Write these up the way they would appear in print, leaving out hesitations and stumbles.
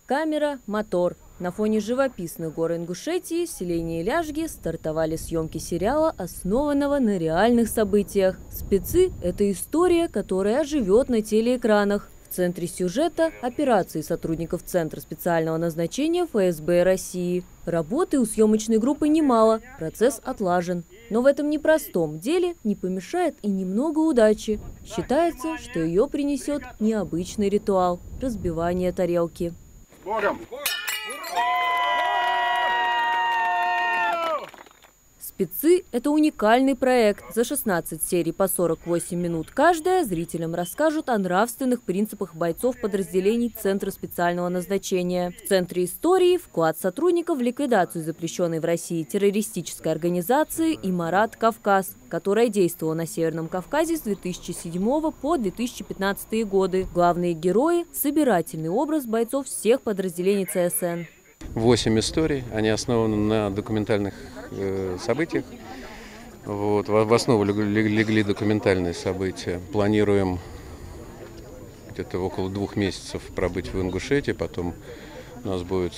Камера, мотор. На фоне живописных гор Ингушетии в селении Ляжги стартовали съемки сериала, основанного на реальных событиях. «Спецы» – это история, которая оживет на телеэкранах. В центре сюжета – операции сотрудников Центра специального назначения ФСБ России. Работы у съемочной группы немало, процесс отлажен. Но в этом непростом деле не помешает и немного удачи. Считается, что ее принесет необычный ритуал – разбивание тарелки. Богом! «Спецы» – это уникальный проект. За 16 серий по 48 минут каждая зрителям расскажут о нравственных принципах бойцов подразделений Центра специального назначения. В центре истории вклад сотрудников в ликвидацию запрещенной в России террористической организации «Имарат Кавказ», которая действовала на Северном Кавказе с 2007 по 2015 годы. Главные герои – собирательный образ бойцов всех подразделений ЦСН. 8 историй, они основаны на документальных событиях. В основу легли документальные события. Планируем где-то около 2 месяцев пробыть в Ингушетии, потом у нас будет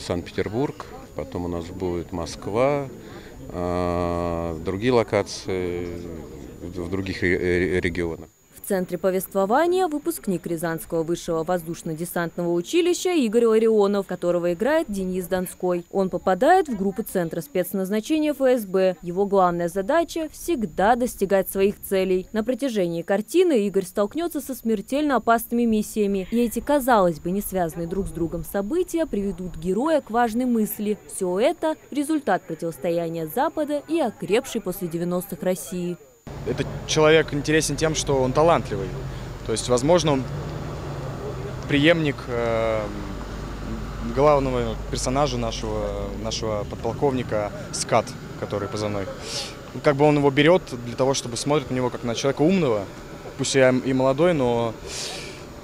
Санкт-Петербург, потом у нас будет Москва, другие локации в других регионах. В центре повествования выпускник Рязанского высшего воздушно-десантного училища Игорь Ларионов, которого играет Денис Донской. Он попадает в группу Центра спецназначения ФСБ. Его главная задача – всегда достигать своих целей. На протяжении картины Игорь столкнется со смертельно опасными миссиями. И эти, казалось бы, не связанные друг с другом события приведут героя к важной мысли. Все это – результат противостояния Запада и окрепшей после 90-х России. Этот человек интересен тем, что он талантливый. То есть, возможно, он преемник главного персонажа нашего подполковника Скат, который позывной. Как бы он его берет для того, чтобы смотреть на него как на человека умного. Пусть я и молодой, но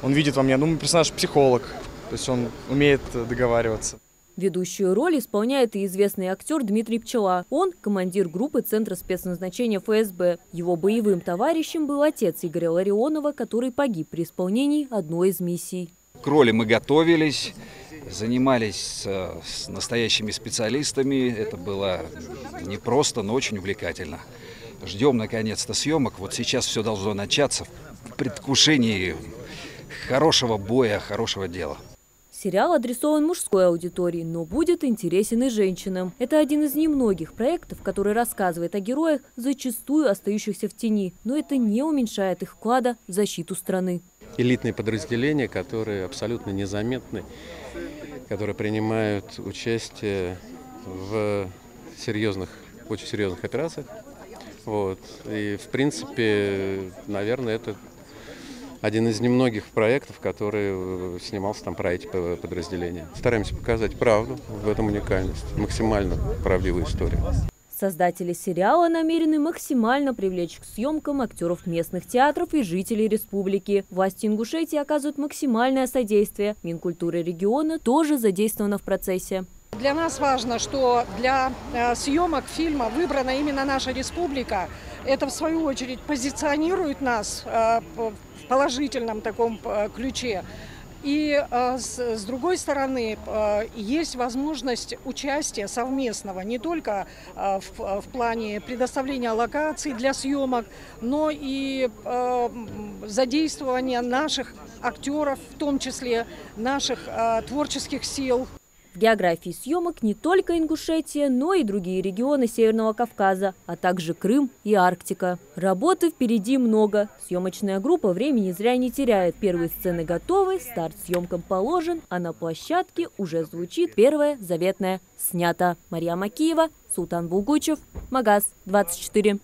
он видит во мне, персонаж психолог. То есть он умеет договариваться. Ведущую роль исполняет и известный актер Дмитрий Пчела. Он – командир группы Центра спецназначения ФСБ. Его боевым товарищем был отец Игоря Ларионова, который погиб при исполнении одной из миссий. К роли мы готовились, занимались с настоящими специалистами. Это было непросто, но очень увлекательно. Ждем наконец-то съемок. Вот сейчас все должно начаться в предвкушении хорошего боя, хорошего дела. Сериал адресован мужской аудитории, но будет интересен и женщинам. Это один из немногих проектов, который рассказывает о героях, зачастую остающихся в тени. Но это не уменьшает их вклада в защиту страны. Элитные подразделения, которые абсолютно незаметны, которые принимают участие в очень серьезных операциях. И в принципе, наверное, это один из немногих проектов, который снимался там про эти подразделения. Стараемся показать правду, в этом уникальность, максимально правдивую историю. Создатели сериала намерены максимально привлечь к съемкам актеров местных театров и жителей республики. Власти Ингушетии оказывают максимальное содействие. Минкультуры региона тоже задействована в процессе. Для нас важно, что для съемок фильма выбрана именно наша республика. Это, в свою очередь, позиционирует нас в положительном таком ключе. И с другой стороны, есть возможность участия совместного не только в плане предоставления локаций для съемок, но и задействования наших актеров, в том числе наших творческих сил. В географии съемок не только Ингушетия, но и другие регионы Северного Кавказа, а также Крым и Арктика. Работы впереди много. Съемочная группа времени зря не теряет. Первые сцены готовы, старт съемкам положен, а на площадке уже звучит первое заветное «Снято». Мария Макеева, Султан Булгучев, Магаз 24.